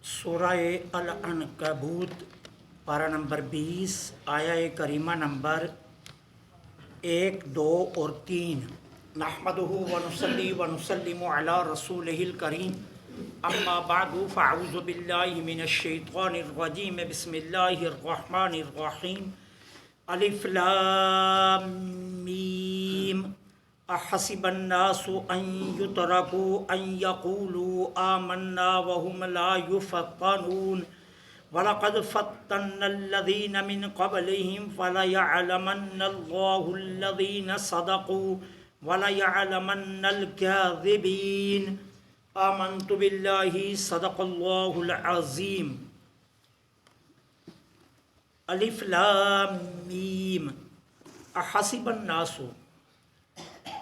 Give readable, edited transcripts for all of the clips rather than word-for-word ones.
سورہ العنکبوت پارہ نمبر 20 آیہ کریمہ نمبر 1، 2 اور 3۔ نحمدہ ونصلی ونسلم علی رسولہ الکریم، اما بعد فاعوذ باللہ من الشیطان الرجیم، بسم اللہ الرحمن الرحیم۔ الف لام میم، احسب الناس ان یترکوا ان یقولوا آمنا وهم لا یفتنون وَلَقَدْ فَتَّنَّا الَّذِينَ مِنْ قَبْلِهِمْ فَلَيَعْلَمَنَّ اللَّهُ الَّذِينَ صَدَقُوا وَلَيَعْلَمَنَّ الْكَاذِبِينَ۔ آمنت بِاللَّهِ صدق اللہ العظیم۔ الف لام میم، احسب الناس،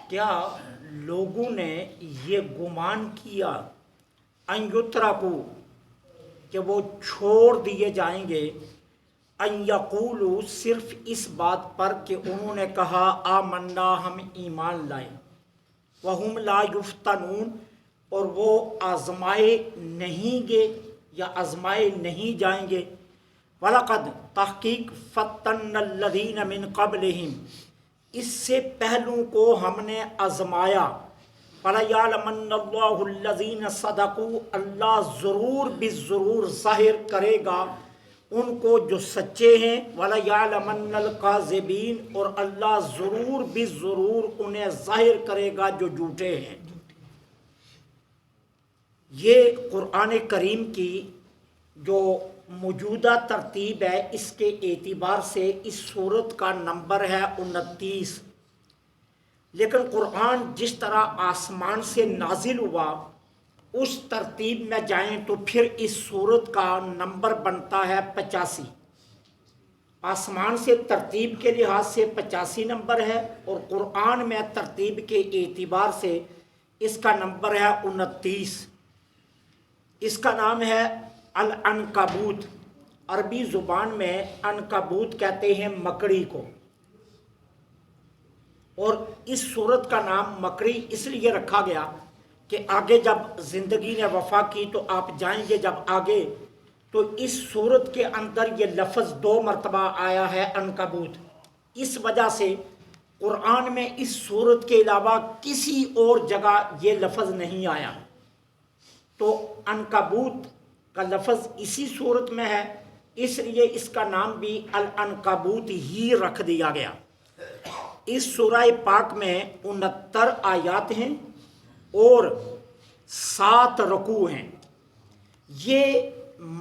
کیا لوگوں نے یہ گمان کیا، ان یترکوا، کہ وہ چھوڑ دیے جائیں گے، ان یقولوا، صرف اس بات پر کہ انہوں نے کہا آمنا، ہم ایمان لائے، وہم لا یفتنون، اور وہ آزمائے نہیں گے یا آزمائے نہیں جائیں گے۔ وَلَقَدْ، تحقیق، فَتَّنَّا الَّذِينَ مِن قَبْلِهِمْ، اس سے پہلوں کو ہم نے آزمایا۔ فَلَيَعْلَمَنَّ اللَّهُ الَّذِينَ صَدَقُوا، اللہ ضرور بالضرور ظاہر کرے گا ان کو جو سچے ہیں۔ وَلَيَعْلَمَنَّ الْكَاذِبِينَ، اور اللہ ضرور بالضرور انہیں ظاہر کرے گا جو جھوٹے ہیں۔ یہ قرآن کریم کی جو موجودہ ترتیب ہے، اس کے اعتبار سے اس سورت کا نمبر ہے 29۔ لیکن قرآن جس طرح آسمان سے نازل ہوا اس ترتیب میں جائیں تو پھر اس سورت کا نمبر بنتا ہے 85۔ آسمان سے ترتیب کے لحاظ سے 85 نمبر ہے، اور قرآن میں ترتیب کے اعتبار سے اس کا نمبر ہے 29۔ اس کا نام ہے العنکبوت۔ عربی زبان میں عنکبوت کہتے ہیں مکڑی کو، اور اس سورت کا نام مکڑی اس لیے رکھا گیا کہ آگے جب زندگی نے وفا کی تو آپ جائیں گے جب آگے، تو اس سورت کے اندر یہ لفظ 2 مرتبہ آیا ہے عنکبوت۔ اس وجہ سے قرآن میں اس سورت کے علاوہ کسی اور جگہ یہ لفظ نہیں آیا، تو عنکبوت کا لفظ اسی سورت میں ہے، اس لیے اس کا نام بھی العنکبوت ہی رکھ دیا گیا۔ اس سورہ پاک میں 69 آیات ہیں اور 7 رکوع ہیں۔ یہ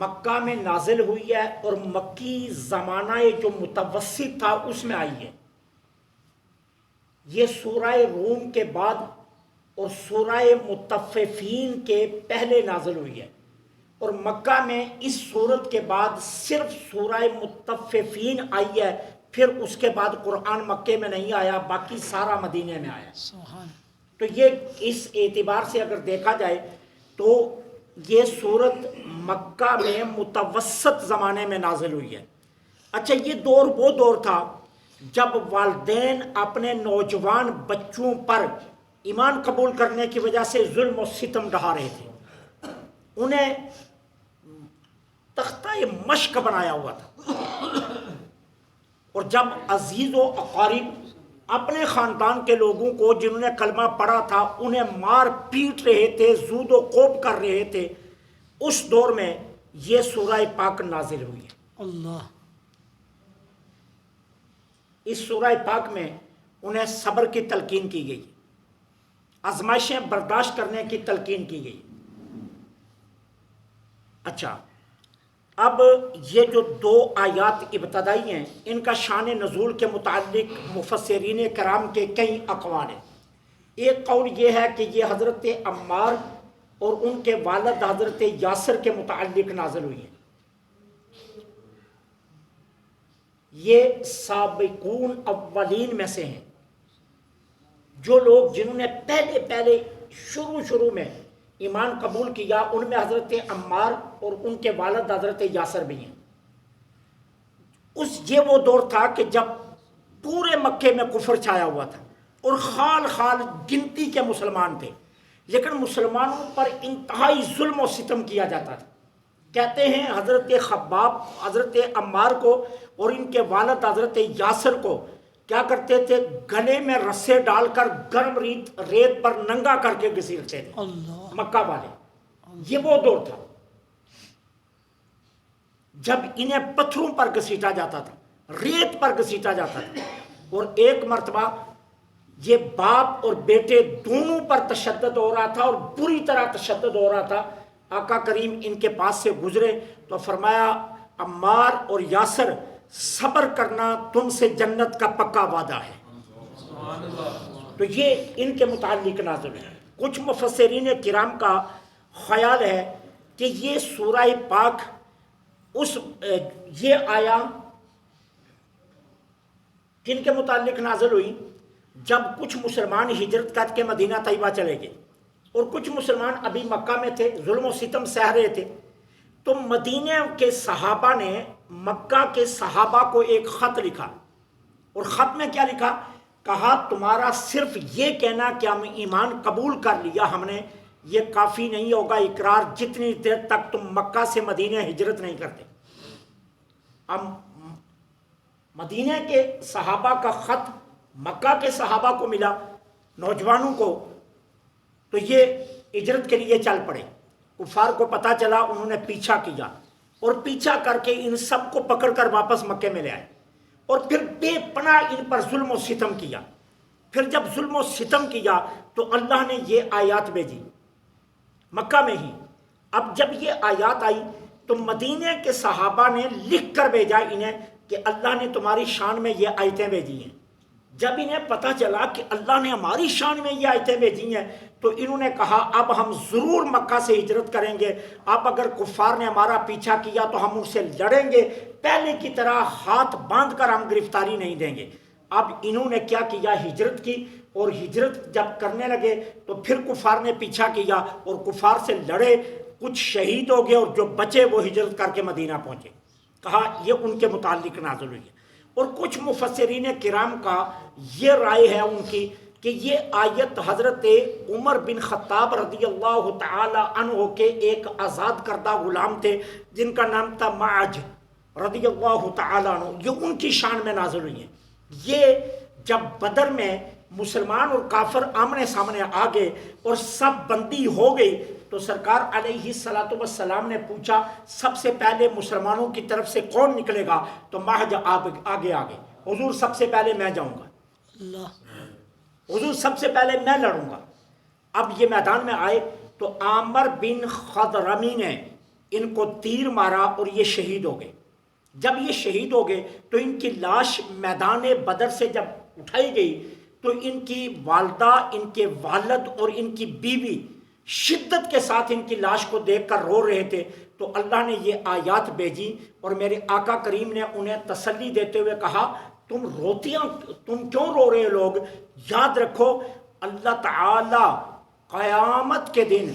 مکہ میں نازل ہوئی ہے اور مکی زمانہ جو متوسط تھا اس میں آئی ہے۔ یہ سورہ روم کے بعد اور سورہ مطففین کے پہلے نازل ہوئی ہے، اور مکہ میں اس سورت کے بعد صرف سورہ مطففین آئی ہے، پھر اس کے بعد قرآن مکے میں نہیں آیا، باقی سارا مدینے میں آیا۔ تو یہ اس اعتبار سے اگر دیکھا جائے تو یہ سورت مکہ میں متوسط زمانے میں نازل ہوئی ہے۔ اچھا، یہ دور وہ دور تھا جب والدین اپنے نوجوان بچوں پر ایمان قبول کرنے کی وجہ سے ظلم و ستم ڈھا رہے تھے، انہیں تختہ مشق بنایا ہوا تھا، اور جب عزیز و اقارب اپنے خاندان کے لوگوں کو جنہوں نے کلمہ پڑھا تھا انہیں مار پیٹ رہے تھے، زود و کوب کر رہے تھے، اس دور میں یہ سورہ پاک نازل ہوئی ہے۔ اللہ، اس سورہ پاک میں انہیں صبر کی تلقین کی گئی، آزمائشیں برداشت کرنے کی تلقین کی گئی۔ اچھا، اب یہ جو 2 آیات ابتدائی ہیں ان کا شان نزول کے متعلق مفسرین کرام کے کئی اقوال ہیں۔ ایک قول یہ ہے کہ یہ حضرت عمار اور ان کے والد حضرت یاسر کے متعلق نازل ہوئی ہے۔ یہ سابقون اولین میں سے ہیں، جو لوگ جنہوں نے پہلے شروع میں ایمان قبول کیا، ان میں حضرت عمار اور ان کے والد حضرت یاسر بھی ہیں۔ یہ وہ دور تھا کہ جب پورے مکے میں کفر چھایا ہوا تھا اور خال گنتی کے مسلمان تھے، لیکن مسلمانوں پر انتہائی ظلم و ستم کیا جاتا تھا۔ کہتے ہیں حضرت خباب حضرت عمار کو اور ان کے والد حضرت یاسر کو کیا کرتے تھے، گلے میں رسے ڈال کر گرم ریت پر ننگا کر کے گھسیٹتے تھے اللہ مکہ والے۔ یہ وہ دور تھا جب انہیں پتھروں پر گھسیٹا جاتا تھا، ریت پر گھسیٹا جاتا تھا۔ اور ایک مرتبہ یہ باپ اور بیٹے دونوں پر تشدد ہو رہا تھا اور بری طرح تشدد ہو رہا تھا۔ آقا کریم ان کے پاس سے گزرے تو فرمایا عمار اور یاسر صبر کرنا، تم سے جنت کا پکا وعدہ ہے۔ تو یہ ان کے متعلق نازل ہے۔ کچھ مفسرین کرام کا خیال ہے کہ یہ سورہ پاک یہ آیا کن کے متعلق نازل ہوئی؟ جب کچھ مسلمان ہجرت کر کے مدینہ طیبہ چلے گئے اور کچھ مسلمان ابھی مکہ میں تھے، ظلم و ستم سہ رہے تھے، تو مدینہ کے صحابہ نے مکہ کے صحابہ کو ایک خط لکھا، اور خط میں کیا لکھا؟ کہا تمہارا صرف یہ کہنا کہ ہم ایمان قبول کر لیا ہم نے، یہ کافی نہیں ہوگا اقرار، جتنی دیر تک تم مکہ سے مدینہ ہجرت نہیں کرتے۔ اب مدینہ کے صحابہ کا خط مکہ کے صحابہ کو ملا، نوجوانوں کو، تو یہ ہجرت کے لیے چل پڑے۔ کفار کو پتہ چلا، انہوں نے پیچھا کیا اور پیچھا کر کے ان سب کو پکڑ کر واپس مکے میں لے آئے اور پھر بے پناہ ان پر ظلم و ستم کیا۔ پھر جب ظلم و ستم کیا تو اللہ نے یہ آیات بھیجی مکہ میں ہی۔ اب جب یہ آیات آئی تو مدینہ کے صحابہ نے لکھ کر بھیجا انہیں کہ اللہ نے تمہاری شان میں یہ آیتیں بھیجی ہیں۔ جب انہیں پتہ چلا کہ اللہ نے ہماری شان میں یہ آیتیں بھیجی ہیں تو انہوں نے کہا اب ہم ضرور مکہ سے ہجرت کریں گے، اب اگر کفار نے ہمارا پیچھا کیا تو ہم ان سے لڑیں گے، پہلے کی طرح ہاتھ باندھ کر ہم گرفتاری نہیں دیں گے۔ اب انہوں نے کیا کیا؟ ہجرت کی، اور ہجرت جب کرنے لگے تو پھر کفار نے پیچھا کیا اور کفار سے لڑے، کچھ شہید ہو گئے اور جو بچے وہ ہجرت کر کے مدینہ پہنچے۔ کہا یہ ان کے متعلق نازل ہوئی ہے۔ اور کچھ مفسرین کرام کا یہ رائے ہے ان کی کہ یہ آیت حضرت عمر بن خطاب رضی اللہ تعالی عنہ کے ایک آزاد کردہ غلام تھے جن کا نام تھا معج رضی اللہ تعالی عنہ، یہ ان کی شان میں نازل ہوئی ہیں۔ یہ جب بدر میں مسلمان اور کافر آمنے سامنے آ گئے اور سب بندی ہو گئی تو سرکار علیہ الصلوۃ والسلام نے پوچھا سب سے پہلے مسلمانوں کی طرف سے کون نکلے گا؟ تو مہج آگے حضور سب سے پہلے میں جاؤں گا، اللہ حضور سب سے پہلے میں لڑوں گا۔ اب یہ میدان میں آئے تو عامر بن خضرمی نے ان کو تیر مارا اور یہ شہید ہو گئے۔ جب یہ شہید ہو گئے تو ان کی لاش میدان بدر سے جب اٹھائی گئی تو ان کی والدہ، ان کے والد اور ان کی بیوی شدت کے ساتھ ان کی لاش کو دیکھ کر رو رہے تھے۔ تو اللہ نے یہ آیات بھیجی اور میرے آقا کریم نے انہیں تسلی دیتے ہوئے کہا تم کیوں رو رہے لوگ؟ یاد رکھو اللہ تعالی قیامت کے دن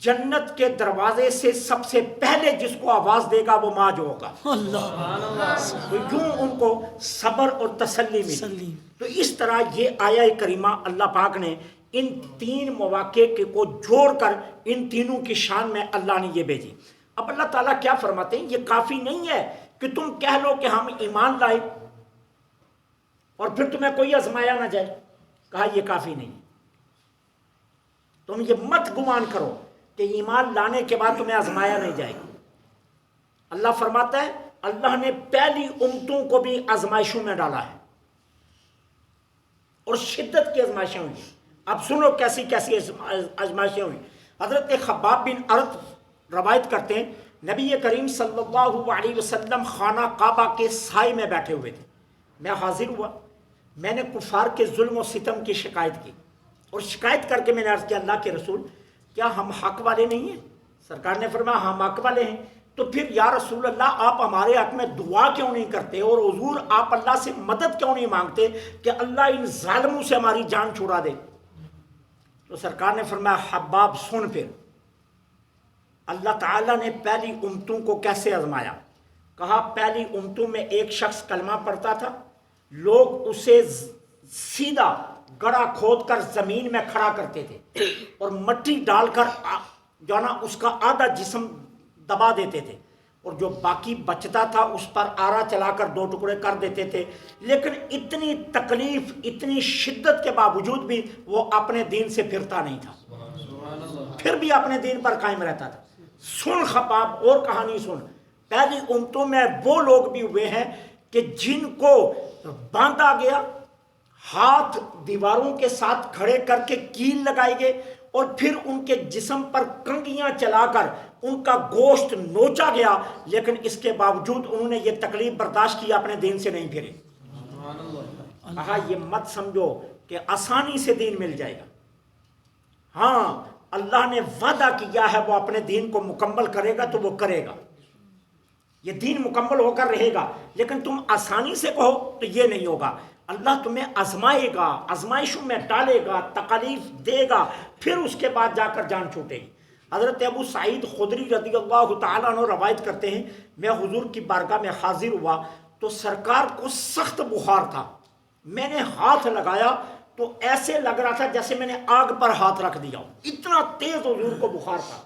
جنت کے دروازے سے سب سے پہلے جس کو آواز دے گا وہ ماج ہوگا۔ تو یوں ان کو صبر اور تسلی ملی۔ تو اس طرح یہ آیہ کریمہ اللہ پاک نے ان تین مواقع کو جوڑ کر ان تینوں کی شان میں اللہ نے یہ بھیجی۔ اب اللہ تعالیٰ کیا فرماتے ہیں؟ یہ کافی نہیں ہے کہ تم کہہ لو کہ ہم ایمان لائے اور پھر تمہیں کوئی آزمایا نہ جائے۔ کہا یہ کافی نہیں، تم یہ مت گمان کرو کہ ایمان لانے کے بعد تمہیں آزمایا نہیں جائے گا۔ اللہ فرماتا ہے اللہ نے پہلی امتوں کو بھی آزمائشوں میں ڈالا ہے اور شدت کی آزمائشیں ہوئی۔ اب سنو کیسی کیسی آزمائشیں ہوئی۔ حضرت خباب بن ارت روایت کرتے ہیں نبی کریم صلی اللہ علیہ وسلم خانہ کعبہ کے سائے میں بیٹھے ہوئے تھے، میں حاضر ہوا، میں نے کفار کے ظلم و ستم کی شکایت کی اور شکایت کر کے میں نے عرض کیا اللہ کے رسول کیا ہم حق والے نہیں ہیں؟ سرکار نے فرمایا ہم حق والے ہیں۔ تو پھر یا رسول اللہ آپ ہمارے حق میں دعا کیوں نہیں کرتے اور حضور آپ اللہ سے مدد کیوں نہیں مانگتے کہ اللہ ان ظالموں سے ہماری جان چھڑا دے؟ تو سرکار نے فرمایا حباب سن، پھر اللہ تعالیٰ نے پہلی امتوں کو کیسے آزمایا؟ کہا پہلی امتوں میں ایک شخص کلمہ پڑھتا تھا، لوگ اسے سیدھا گڑھا کھود کر زمین میں کھڑا کرتے تھے اور مٹی ڈال کر جو نا اس کا آدھا جسم دبا دیتے تھے، اور جو باقی بچتا تھا اس پر آرا چلا کر 2 ٹکڑے کر دیتے تھے. لیکن اتنی تکلیف، اتنی شدت کے باوجود بھی وہ اپنے دین سے پھرتا نہیں تھا، پھر بھی اپنے دین پر قائم رہتا تھا. سن خباب اور کہانی سن، پہلی امتوں میں وہ لوگ بھی ہوئے ہیں کہ جن کو باندھا گیا، ہاتھ دیواروں کے ساتھ کھڑے کر کے کیل لگائی گئے، اور پھر ان کے جسم پر کنگھیاں چلا کر ان کا گوشت نوچا گیا، لیکن اس کے باوجود انہوں نے یہ تکلیف برداشت کی، اپنے دین سے نہیں پھرے. کہا یہ مت سمجھو کہ آسانی سے دین مل جائے گا. ہاں اللہ نے وعدہ کیا ہے وہ اپنے دین کو مکمل کرے گا تو وہ کرے گا، یہ دین مکمل ہو کر رہے گا. لیکن تم آسانی سے کہو تو یہ نہیں ہوگا. اللہ تمہیں آزمائے گا، آزمائشوں میں ڈالے گا، تکالیف دے گا، پھر اس کے بعد جا کر جان چھوٹے گی. حضرت ابو سعید خدری رضی اللہ تعالیٰ عنہ روایت کرتے ہیں، میں حضور کی بارگاہ میں حاضر ہوا تو سرکار کو سخت بخار تھا. میں نے ہاتھ لگایا تو ایسے لگ رہا تھا جیسے میں نے آگ پر ہاتھ رکھ دیا ہو، اتنا تیز حضور کو بخار تھا.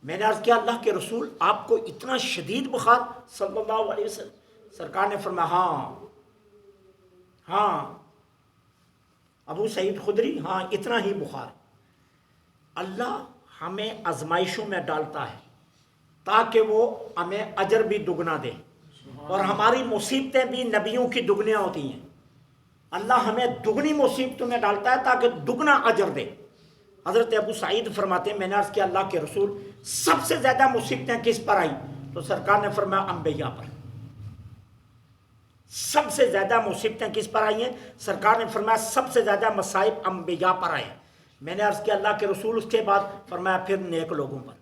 میں نے عرض کیا اللہ کے رسول آپ کو اتنا شدید بخار صلی اللہ علیہ وسلم؟ سرکار نے فرمایا ہاں ابو سعید خدری، ہاں اتنا ہی بخار. اللہ ہمیں آزمائشوں میں ڈالتا ہے تاکہ وہ ہمیں اجر بھی دگنا دے، اور ہماری مصیبتیں بھی نبیوں کی دگنیاں ہوتی ہیں. اللہ ہمیں دگنی مصیبتوں میں ڈالتا ہے تاکہ دگنا اجر دے. حضرت ابو سعید فرماتے ہیں میں نے عرض کیا اللہ کے رسول سب سے زیادہ مصیبتیں کس پر آئی؟ تو سرکار نے فرمایا انبیاء پر. سب سے زیادہ مصیبتیں کس پر آئی ہیں؟ سرکار نے فرمایا سب سے زیادہ مصائب انبیاء پر آئے. میں نے عرض کیا اللہ کے رسول، اس کے بعد فرمایا پھر نیک لوگوں پر.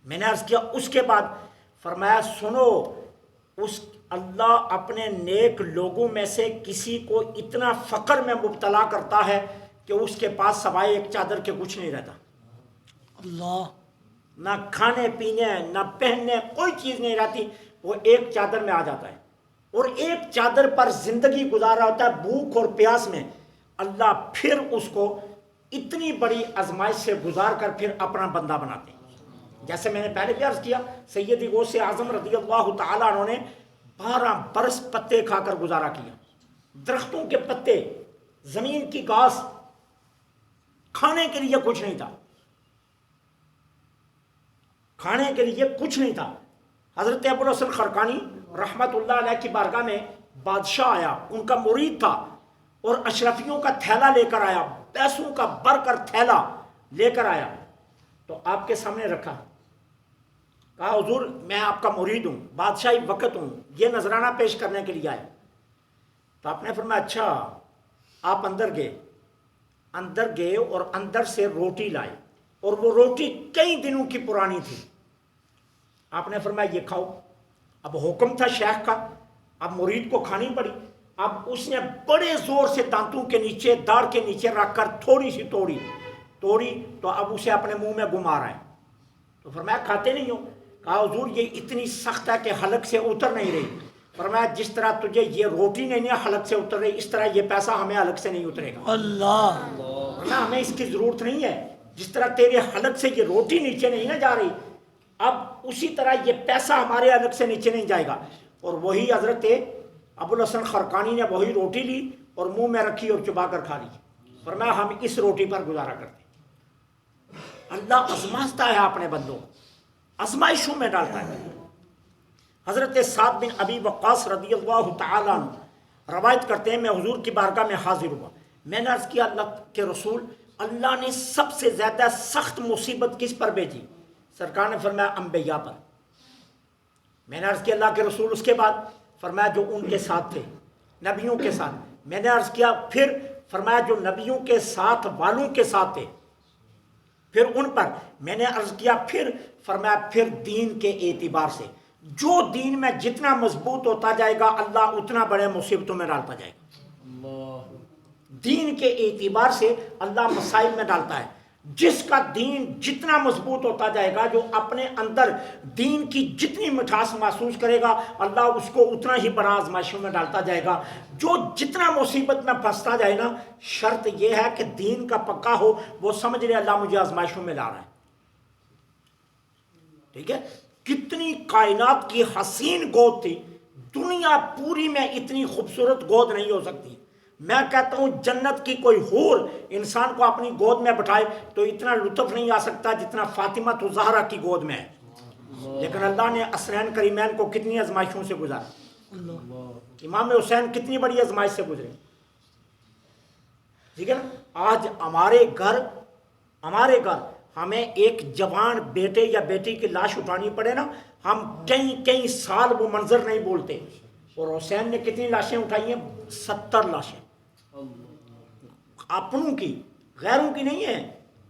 میں نے عرض کیا اس کے بعد، فرمایا سنو اس اللہ اپنے نیک لوگوں میں سے کسی کو اتنا فقر میں مبتلا کرتا ہے کہ اس کے پاس سوائے ایک چادر کے کچھ نہیں رہتا. اللہ، نہ کھانے پینے نہ پہننے کوئی چیز نہیں رہتی، وہ ایک چادر میں آ جاتا ہے، اور ایک چادر پر زندگی گزار رہا ہوتا ہے بھوک اور پیاس میں. اللہ پھر اس کو اتنی بڑی آزمائش سے گزار کر پھر اپنا بندہ بناتے ہیں. جیسے میں نے پہلے بھی عرض کیا، سیدی غوث اعظم رضی اللہ تعالیٰ عنہ نے 12 برس پتے کھا کر گزارا کیا. درختوں کے پتے، زمین کی گھاس، کھانے کے لیے کچھ نہیں تھا، کھانے کے لیے کچھ نہیں تھا. حضرت ابو الحسن خرقانی رحمت اللہ علیہ کی بارگاہ میں بادشاہ آیا، ان کا مرید تھا، اور اشرفیوں کا تھیلا لے کر آیا، پیسوں کا بھر کر تھیلا لے کر آیا، تو آپ کے سامنے رکھا. کہا حضور میں آپ کا مرید ہوں، بادشاہی وقت ہوں، یہ نذرانہ پیش کرنے کے لیے آیا. تو آپ نے فرمایا اچھا. آپ اندر گئے اور اندر سے روٹی لائے، اور وہ روٹی کئی دنوں کی پرانی تھی. آپ نے فرمایا یہ کھاؤ. اب حکم تھا شیخ کا، اب مرید کو کھانی پڑی. اب اس نے بڑے زور سے دانتوں کے نیچے، داڑھ کے نیچے رکھ کر تھوڑی سی توڑی تو اب اسے اپنے منہ میں گما رہا ہے. تو فرمایا کھاتے نہیں ہو؟ کہا حضور یہ اتنی سخت ہے کہ حلق سے اتر نہیں رہی. فرمایا جس طرح تجھے یہ روٹی نہیں حلق سے اتر رہی، اس طرح یہ پیسہ ہمیں حلق سے نہیں اترے گا. اللہ، ہمیں اس کی ضرورت نہیں ہے. جس طرح تیرے حلق سے یہ روٹی نیچے نہیں نہ جا رہی، اب اسی طرح یہ پیسہ ہمارے حلق سے نیچے نہیں جائے گا. اور وہی حضرت ابو الحسن خرقانی نے وہی روٹی لی اور منہ میں رکھی اور چبا کر کھا لی. فرمایا ہم اس روٹی پر گزارا کرتے. اللہ آزماتا ہے اپنے بندوں، آزمائشوں میں ڈالتا ہے. حضرت سعد بن ابی وقاص رضی اللہ تعالیٰ عنہ روایت کرتے ہیں میں حضور کی بارگاہ میں حاضر ہوا. میں نے عرض کیا اللہ کے رسول اللہ نے سب سے زیادہ سخت مصیبت کس پر بھیجی؟ سرکار نے فرمایا انبیاء پر. میں نے عرض کیا اللہ کے رسول اس کے بعد؟ فرمایا جو ان کے ساتھ تھے، نبیوں کے ساتھ. میں نے عرض کیا پھر؟ فرمایا جو نبیوں کے ساتھ والوں کے ساتھ تھے، پھر ان پر. میں نے عرض کیا پھر؟ فرمایا پھر دین کے اعتبار سے جو دین میں جتنا مضبوط ہوتا جائے گا اللہ اتنا بڑے مصیبتوں میں ڈالتا جائے گا. دین کے اعتبار سے اللہ مصائب میں ڈالتا ہے. جس کا دین جتنا مضبوط ہوتا جائے گا، جو اپنے اندر دین کی جتنی مٹھاس محسوس کرے گا، اللہ اس کو اتنا ہی بڑا آزمائشوں میں ڈالتا جائے گا. جو جتنا مصیبت میں پھنستا جائے نا، شرط یہ ہے کہ دین کا پکا ہو، وہ سمجھ لے اللہ مجھے آزمائشوں میں لا رہا ہے. ٹھیک ہے، کتنی کائنات کی حسین گود تھی، دنیا پوری میں اتنی خوبصورت گود نہیں ہو سکتی۔ میں کہتا ہوں جنت کی کوئی حور انسان کو اپنی گود میں بٹھائے تو اتنا لطف نہیں آ سکتا جتنا فاطمہ الزہرا کی گود میں ہے۔ لیکن اللہ نے حسنین کریمین کو کتنی آزمائشوں سے گزارا، امام حسین کتنی بڑی آزمائش سے گزرے، ٹھیک ہے نا۔ آج ہمارے گھر ہمیں ایک جوان بیٹے یا بیٹی کی لاش اٹھانی پڑے نا، ہم کئی سال وہ منظر نہیں بولتے۔ اور حسین نے کتنی لاشیں اٹھائی ہیں؟ 70 لاشیں، اپنوں کی، غیروں کی نہیں ہے۔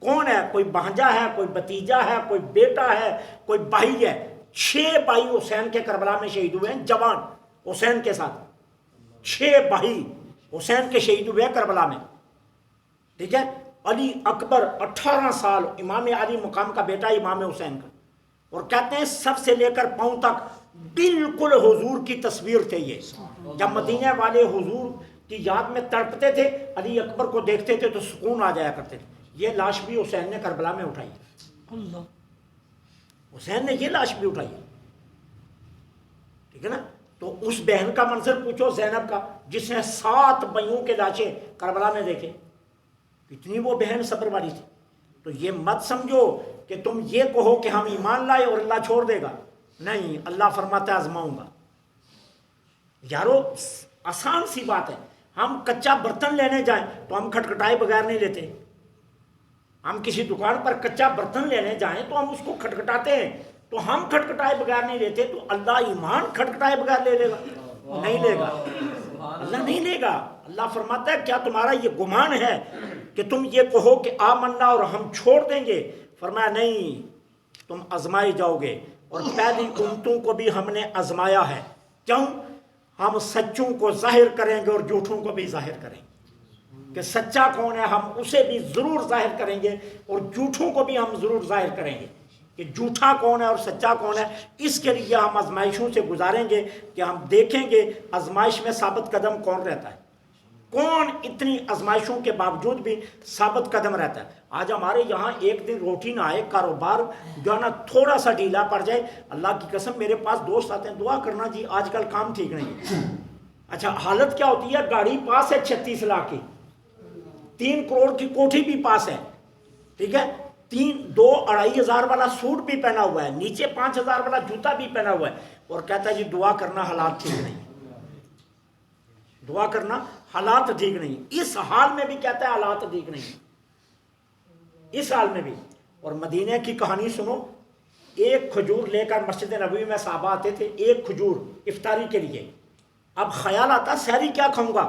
کون ہے؟ کوئی بھانجا ہے، کوئی بھتیجا ہے، کوئی بیٹا ہے، کوئی بھائی ہے۔ 6 بھائی حسین کے کربلا میں شہید ہوئے ہیں، جوان حسین کے ساتھ 6 بھائی حسین کے شہید ہوئے ہیں کربلا میں، ٹھیک ہے۔ علی اکبر 18 سال، امام علی مقام کا بیٹا امام حسین کا، اور کہتے ہیں سب سے لے کر پاؤں تک بالکل حضور کی تصویر تھے یہ۔ جب مدینے والے حضور کی یاد میں تڑپتے تھے، علی اکبر کو دیکھتے تھے تو سکون آ جایا کرتے تھے۔ یہ لاش بھی حسین نے کربلا میں اٹھائی، حسین نے یہ لاش بھی اٹھائی، ٹھیک ہے نا۔ تو اس بہن کا منظر پوچھو، زینب کا، جس نے 7 بھائیوں کے لاشیں کربلا میں دیکھے، کتنی وہ بہن صبر والی تھی۔ تو یہ مت سمجھو کہ تم یہ کہو کہ ہم ایمان لائے اور اللہ چھوڑ دے گا، نہیں، اللہ فرماتا ہے آزماؤں گا۔ یارو آسان سی بات ہے، ہم کچا برتن لینے جائیں تو ہم کھٹکھٹائے بغیر نہیں لیتے۔ ہم کسی دکان پر کچا برتن لینے جائیں تو ہم اس کو کھٹکھٹاتے ہیں، تو ہم کھٹکھٹائے بغیر نہیں لیتے۔ تو اللہ ایمان کھٹکھٹائے بغیر لے لے گا؟ نہیں لے گا، اللہ نہیں لے گا۔ اللہ فرماتا ہے کیا تمہارا یہ گمان ہے کہ تم یہ کہو کہ آمنا اور ہم چھوڑ دیں گے؟ فرمایا نہیں، تم آزمائے جاؤ گے، اور پہلی امتوں کو بھی ہم نے آزمایا ہے۔ کیوں؟ ہم سچوں کو ظاہر کریں گے اور جھوٹوں کو بھی ظاہر کریں گے، کہ سچا کون ہے ہم اسے بھی ضرور ظاہر کریں گے، اور جھوٹوں کو بھی ہم ضرور ظاہر کریں گے کہ جھوٹا کون ہے اور سچا کون ہے۔ اس کے لیے ہم آزمائشوں سے گزاریں گے کہ ہم دیکھیں گے آزمائش میں ثابت قدم کون رہتا ہے، کون اتنی آزمائشوں کے باوجود بھی ثابت قدم رہتا ہے۔ آج ہمارے یہاں ایک دن روٹی نہ آئے، کاروبار جو ہے نا تھوڑا سا ڈھیلا پڑ جائے، اللہ کی قسم میرے پاس دوست آتے ہیں، دعا کرنا جی آج کل کام ٹھیک نہیں ہے۔ اچھا حالت کیا ہوتی ہے؟ گاڑی پاس ہے 36 لاکھ کی، 3 کروڑ کی کوٹھی بھی پاس ہے، ٹھیک ہے، 2-2.5 ہزار والا سوٹ بھی پہنا ہوا ہے، نیچے 5 ہزار والا جوتا بھی پہنا ہوا ہے، اور کہتا ہے جی دعا کرنا حالات ٹھیک نہیں، دعا کرنا حالات ٹھیک نہیں۔ اس حال میں بھی کہتا ہے حالات ٹھیک نہیں، اس حال میں بھی۔ اور مدینے کی کہانی سنو، ایک کھجور لے کر مسجد نبوی میں صحابہ آتے تھے، ایک کھجور افطاری کے لیے۔ اب خیال آتا سحری کیا کھاؤں گا،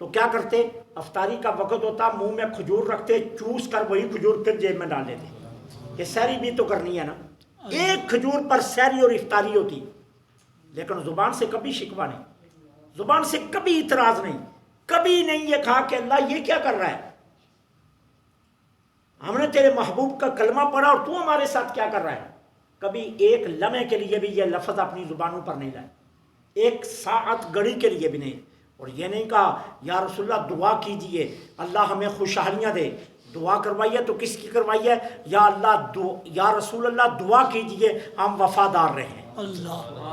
تو کیا کرتے؟ افطاری کا وقت ہوتا، منہ میں کھجور رکھتے، چوس کر وہی کھجور پھر جیب میں ڈال دیتے کہ سحری بھی تو کرنی ہے نا۔ ایک کھجور پر سحری اور افطاری ہوتی، لیکن زبان سے کبھی شکوہ نہیں، زبان سے کبھی اعتراض نہیں، کبھی نہیں یہ کہا کہ اللہ یہ کیا کر رہا ہے، ہم نے تیرے محبوب کا کلمہ پڑھا اور تو ہمارے ساتھ کیا کر رہا ہے۔ کبھی ایک لمحے کے لیے بھی یہ لفظ اپنی زبانوں پر نہیں لائے، ایک ساعت گھڑی کے لیے بھی نہیں۔ اور یہ نہیں کہا یا رسول اللہ دعا کیجئے اللہ ہمیں خوشحالیاں دے، دعا کروائی ہے تو کس کی کروائی ہے؟ یا اللہ یا رسول اللہ دعا کیجئے ہم وفادار رہیں،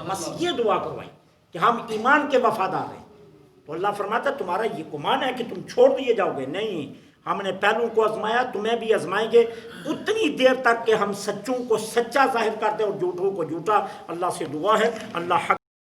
بس یہ دعا کروائی کہ ہم ایمان کے وفادار رہیں۔ تو اللہ فرماتا ہے تمہارا یہ گمان ہے کہ تم چھوڑ دیے جاؤ گے، نہیں، ہم نے پہلوں کو آزمایا، تمہیں بھی آزمائیں گے اتنی دیر تک کہ ہم سچوں کو سچا ظاہر کر دیں اور جھوٹوں کو جھوٹا۔ اللہ سے دعا ہے اللہ حق